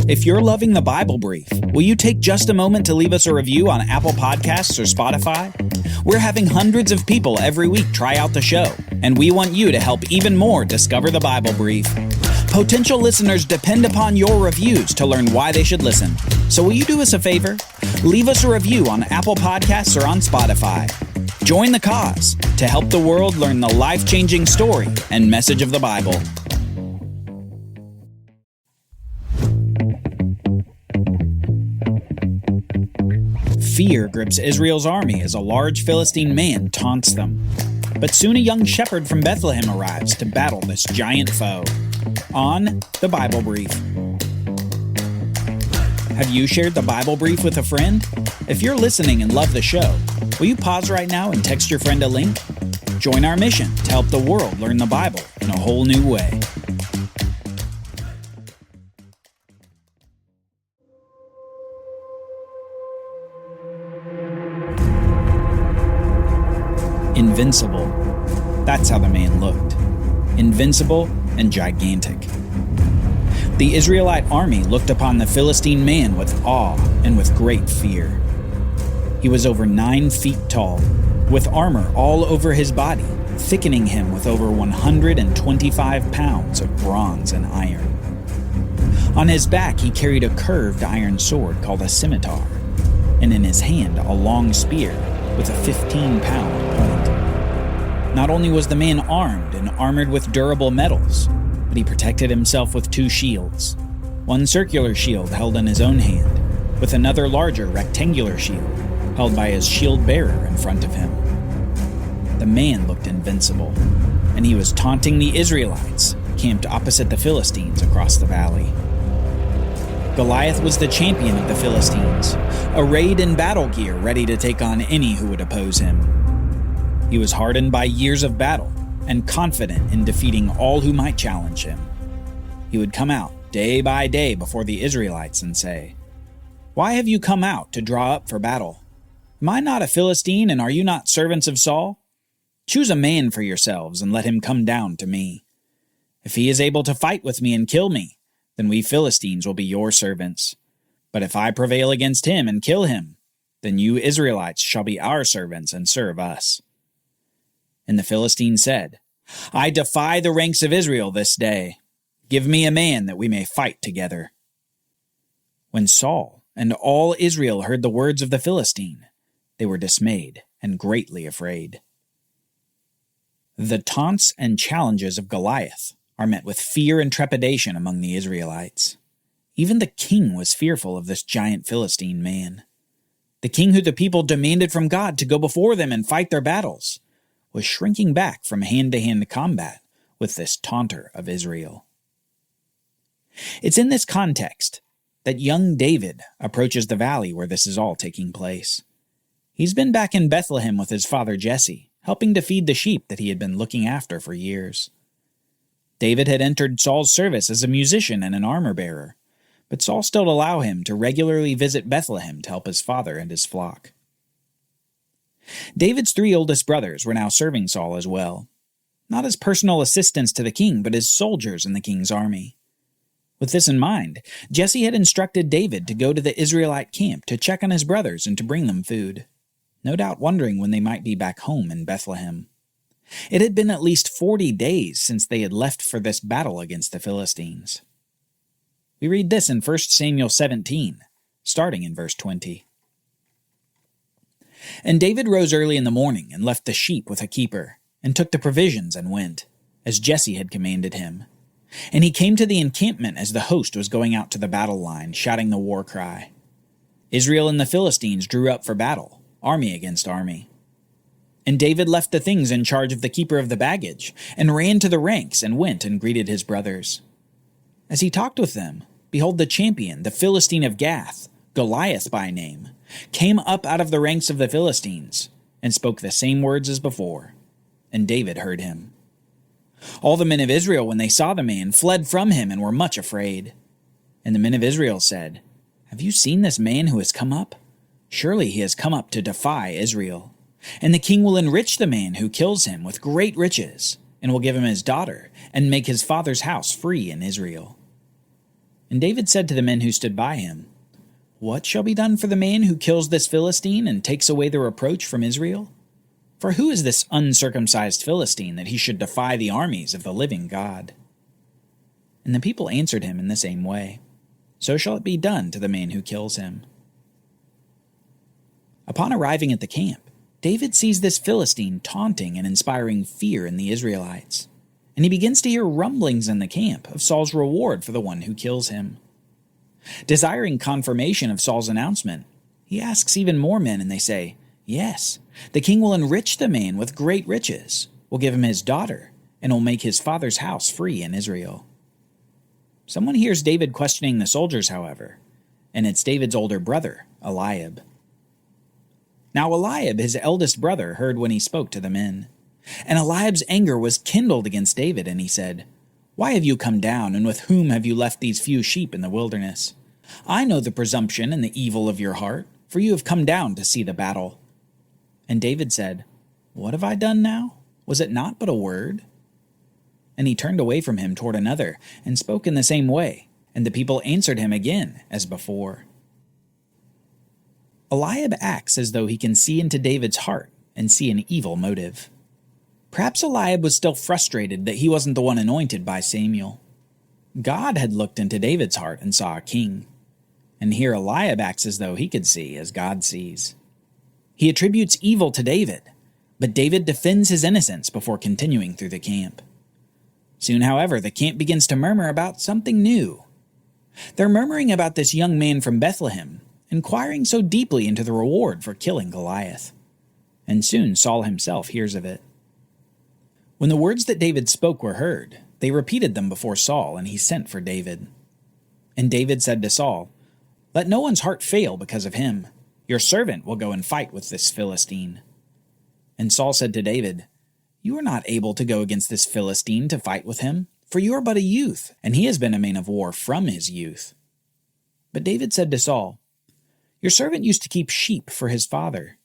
If you're loving the Bible Brief, will you take just a moment to leave us a review on Apple Podcasts or Spotify? We're having hundreds of people every week try out the show, and we want you to help even more discover the Bible Brief. Potential listeners depend upon your reviews to learn why they should listen. So will you do us a favor? Leave us a review on Apple Podcasts or on Spotify. Join the cause to help the world learn the life-changing story and message of the Bible. Fear grips Israel's army as a large Philistine man taunts them. But soon a young shepherd from Bethlehem arrives to battle this giant foe. On the Bible Brief. Have you shared the Bible Brief with a friend? If you're listening and love the show, will you pause right now and text your friend a link? Join our mission to help the world learn the Bible in a whole new way. Invincible. That's how the man looked. Invincible and gigantic. The Israelite army looked upon the Philistine man with awe and with great fear. He was over 9 feet tall, with armor all over his body, thickening him with over 125 pounds of bronze and iron. On his back he carried a curved iron sword called a scimitar, and in his hand a long spear with a 15-pound point. Not only was the man armed and armored with durable metals, but he protected himself with 2 shields. One circular shield held in his own hand, with another larger rectangular shield held by his shield bearer in front of him. The man looked invincible, and he was taunting the Israelites, camped opposite the Philistines across the valley. Goliath was the champion of the Philistines, arrayed in battle gear ready to take on any who would oppose him. He was hardened by years of battle and confident in defeating all who might challenge him. He would come out day by day before the Israelites and say, "Why have you come out to draw up for battle? Am I not a Philistine, and are you not servants of Saul? Choose a man for yourselves and let him come down to me. If he is able to fight with me and kill me, then we Philistines will be your servants. But if I prevail against him and kill him, then you Israelites shall be our servants and serve us." And the Philistine said, "I defy the ranks of Israel this day. Give me a man that we may fight together." When Saul and all Israel heard the words of the Philistine, they were dismayed and greatly afraid. The taunts and challenges of Goliath are met with fear and trepidation among the Israelites. Even the king was fearful of this giant Philistine man. The king who the people demanded from God to go before them and fight their battles was shrinking back from hand-to-hand combat with this taunter of Israel. It's in this context that young David approaches the valley where this is all taking place. He's been back in Bethlehem with his father Jesse, helping to feed the sheep that he had been looking after for years. David had entered Saul's service as a musician and an armor-bearer, but Saul still allowed him to regularly visit Bethlehem to help his father and his flock. David's 3 oldest brothers were now serving Saul as well, not as personal assistants to the king, but as soldiers in the king's army. With this in mind, Jesse had instructed David to go to the Israelite camp to check on his brothers and to bring them food, no doubt wondering when they might be back home in Bethlehem. It had been at least 40 days since they had left for this battle against the Philistines. We read this in 1 Samuel 17, starting in verse 20. "And David rose early in the morning and left the sheep with a keeper, and took the provisions and went, as Jesse had commanded him. And he came to the encampment as the host was going out to the battle line, shouting the war cry. Israel and the Philistines drew up for battle, army against army. And David left the things in charge of the keeper of the baggage, and ran to the ranks and went and greeted his brothers. As he talked with them, behold, the champion, the Philistine of Gath, Goliath by name, came up out of the ranks of the Philistines, and spoke the same words as before. And David heard him. All the men of Israel, when they saw the man, fled from him and were much afraid. And the men of Israel said, Have you seen this man who has come up? Surely he has come up to defy Israel. And the king will enrich the man who kills him with great riches, and will give him his daughter, and make his father's house free in Israel. And David said to the men who stood by him, "What shall be done for the man who kills this Philistine and takes away the reproach from Israel? For who is this uncircumcised Philistine that he should defy the armies of the living God?" And the people answered him in the same way, "So shall it be done to the man who kills him." Upon arriving at the camp, David sees this Philistine taunting and inspiring fear in the Israelites, and he begins to hear rumblings in the camp of Saul's reward for the one who kills him. Desiring confirmation of Saul's announcement, he asks even more men, and they say, "Yes, the king will enrich the man with great riches, will give him his daughter, and will make his father's house free in Israel." Someone hears David questioning the soldiers, however, and it's David's older brother, Eliab. Now Eliab, his eldest brother, heard when he spoke to the men. And Eliab's anger was kindled against David, and he said, "Why have you come down, and with whom have you left these few sheep in the wilderness? I know the presumption and the evil of your heart, for you have come down to see the battle." And David said, "What have I done now? Was it not but a word?" And he turned away from him toward another, and spoke in the same way, and the people answered him again as before. Eliab acts as though he can see into David's heart and see an evil motive. Perhaps Eliab was still frustrated that he wasn't the one anointed by Samuel. God had looked into David's heart and saw a king. And here Eliab acts as though he could see as God sees. He attributes evil to David, but David defends his innocence before continuing through the camp. Soon, however, the camp begins to murmur about something new. They're murmuring about this young man from Bethlehem, inquiring so deeply into the reward for killing Goliath. And soon Saul himself hears of it. When the words that David spoke were heard, they repeated them before Saul, and he sent for David. And David said to Saul, "Let no one's heart fail because of him. Your servant will go and fight with this Philistine." And Saul said to David, "You are not able to go against this Philistine to fight with him, for you are but a youth, and he has been a man of war from his youth." But David said to Saul, "Your servant used to keep sheep for his father,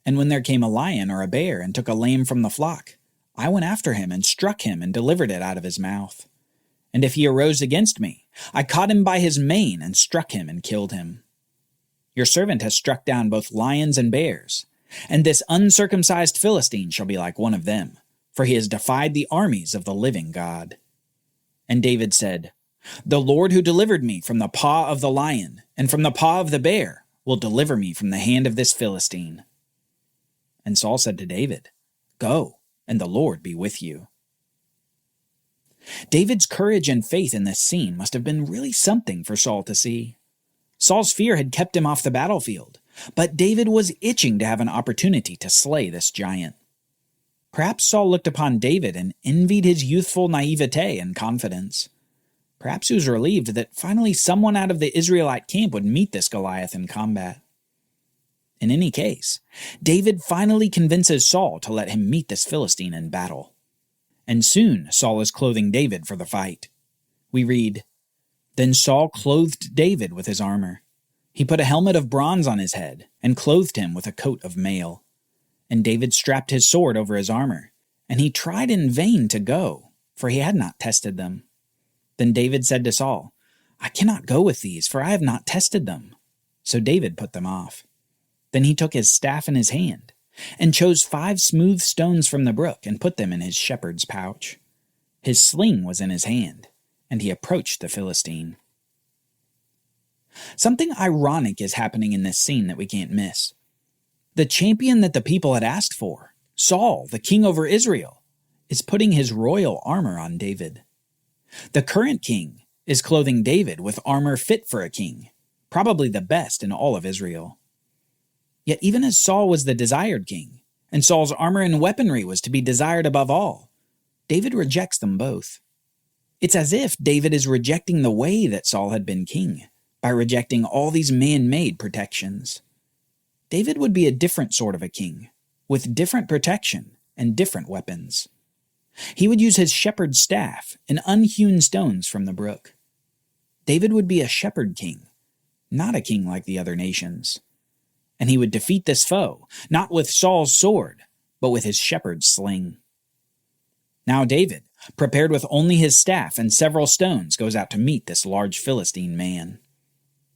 and when there came a lion or a bear and took a lamb from the flock, I went after him and struck him and delivered it out of his mouth. And if he arose against me, I caught him by his mane and struck him and killed him. Your servant has struck down both lions and bears, and this uncircumcised Philistine shall be like one of them, for he has defied the armies of the living God." And David said, "The Lord who delivered me from the paw of the lion and from the paw of the bear will deliver me from the hand of this Philistine." And Saul said to David, "Go, and the Lord be with you." David's courage and faith in this scene must have been really something for Saul to see. Saul's fear had kept him off the battlefield, but David was itching to have an opportunity to slay this giant. Perhaps Saul looked upon David and envied his youthful naivete and confidence. Perhaps he was relieved that finally someone out of the Israelite camp would meet this Goliath in combat. In any case, David finally convinces Saul to let him meet this Philistine in battle. And soon Saul is clothing David for the fight. We read, "Then Saul clothed David with his armor. He put a helmet of bronze on his head and clothed him with a coat of mail. And David strapped his sword over his armor, and he tried in vain to go, for he had not tested them. Then David said to Saul, 'I cannot go with these, for I have not tested them.' So David put them off. Then he took his staff in his hand, and chose 5 smooth stones from the brook, and put them in his shepherd's pouch. His sling was in his hand, and he approached the Philistine." Something ironic is happening in this scene that we can't miss. The champion that the people had asked for, Saul, the king over Israel, is putting his royal armor on David. The current king is clothing David with armor fit for a king, probably the best in all of Israel. Yet even as Saul was the desired king, and Saul's armor and weaponry was to be desired above all, David rejects them both. It's as if David is rejecting the way that Saul had been king, by rejecting all these man-made protections. David would be a different sort of a king, with different protection and different weapons. He would use his shepherd's staff and unhewn stones from the brook. David would be a shepherd king, not a king like the other nations. And he would defeat this foe, not with Saul's sword, but with his shepherd's sling. Now David, prepared with only his staff and several stones, goes out to meet this large Philistine man.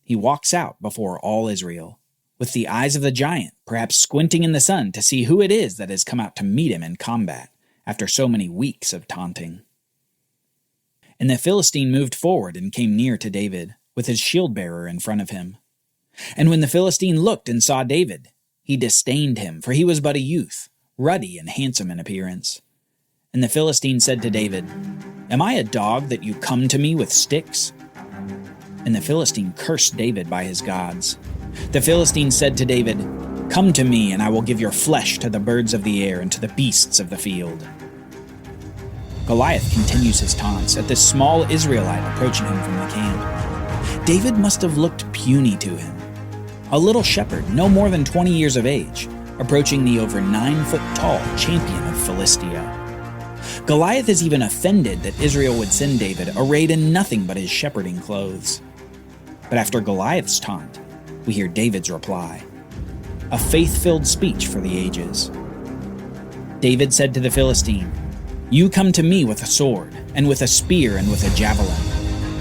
He walks out before all Israel, with the eyes of the giant perhaps squinting in the sun to see who it is that has come out to meet him in combat after so many weeks of taunting. And the Philistine moved forward and came near to David, with his shield-bearer in front of him. And when the Philistine looked and saw David, he disdained him, for he was but a youth, ruddy and handsome in appearance. And the Philistine said to David, "Am I a dog that you come to me with sticks?" And the Philistine cursed David by his gods. The Philistine said to David, "Come to me, and I will give your flesh to the birds of the air and to the beasts of the field." Goliath continues his taunts at this small Israelite approaching him from the camp. David must have looked puny to him. A little shepherd, no more than 20 years of age, approaching the over 9-foot-tall champion of Philistia. Goliath is even offended that Israel would send David arrayed in nothing but his shepherding clothes. But after Goliath's taunt, we hear David's reply, a faith-filled speech for the ages. David said to the Philistine, "You come to me with a sword, and with a spear, and with a javelin.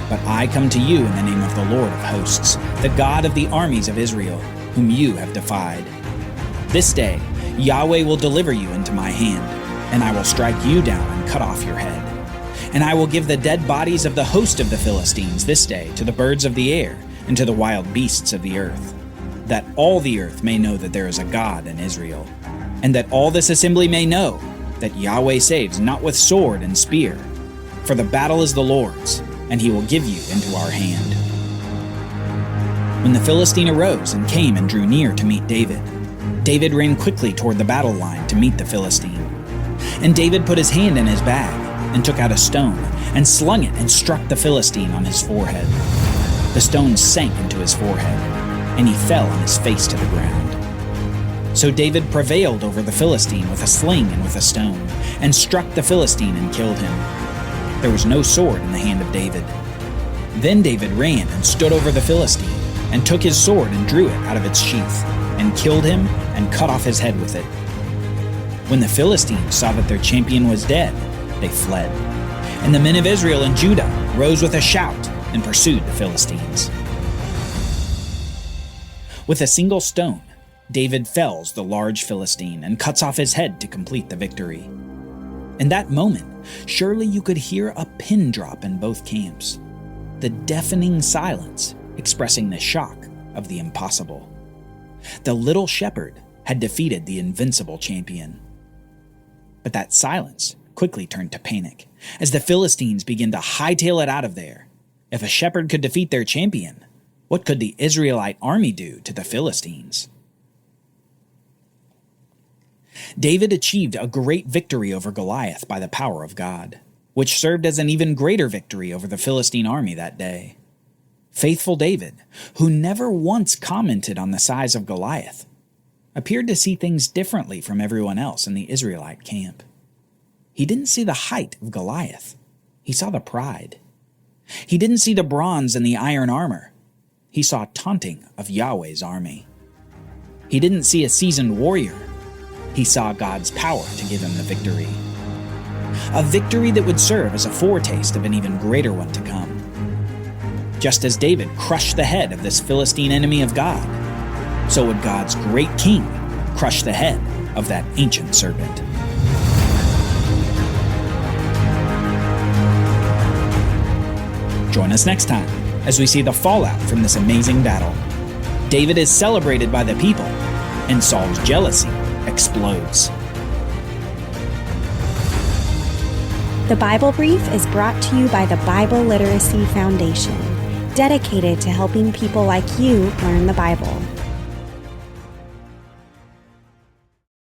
But I come to you in the name of the Lord of hosts, the God of the armies of Israel, whom you have defied. This day Yahweh will deliver you into my hand, and I will strike you down and cut off your head. And I will give the dead bodies of the host of the Philistines this day to the birds of the air and to the wild beasts of the earth, that all the earth may know that there is a God in Israel, and that all this assembly may know that Yahweh saves not with sword and spear, for the battle is the Lord's, and he will give you into our hand." When the Philistine arose and came and drew near to meet David, David ran quickly toward the battle line to meet the Philistine. And David put his hand in his bag and took out a stone and slung it and struck the Philistine on his forehead. The stone sank into his forehead, and he fell on his face to the ground. So David prevailed over the Philistine with a sling and with a stone, and struck the Philistine and killed him. There was no sword in the hand of David. Then David ran and stood over the Philistine, and took his sword and drew it out of its sheath, and killed him and cut off his head with it. When the Philistines saw that their champion was dead, they fled. And the men of Israel and Judah rose with a shout and pursued the Philistines. With a single stone, David fells the large Philistine and cuts off his head to complete the victory. In that moment, surely you could hear a pin drop in both camps, the deafening silence expressing the shock of the impossible. The little shepherd had defeated the invincible champion. But that silence quickly turned to panic as the Philistines began to hightail it out of there. If a shepherd could defeat their champion, what could the Israelite army do to the Philistines? David achieved a great victory over Goliath by the power of God, which served as an even greater victory over the Philistine army that day. Faithful David, who never once commented on the size of Goliath, appeared to see things differently from everyone else in the Israelite camp. He didn't see the height of Goliath. He saw the pride. He didn't see the bronze and the iron armor. He saw taunting of Yahweh's army. He didn't see a seasoned warrior. He saw God's power to give him the victory. A victory that would serve as a foretaste of an even greater one to come. Just as David crushed the head of this Philistine enemy of God, so would God's great king crush the head of that ancient serpent. Join us next time as we see the fallout from this amazing battle. David is celebrated by the people, and Saul's jealousy explodes. The Bible Brief is brought to you by the Bible Literacy Foundation, dedicated to helping people like you learn the Bible.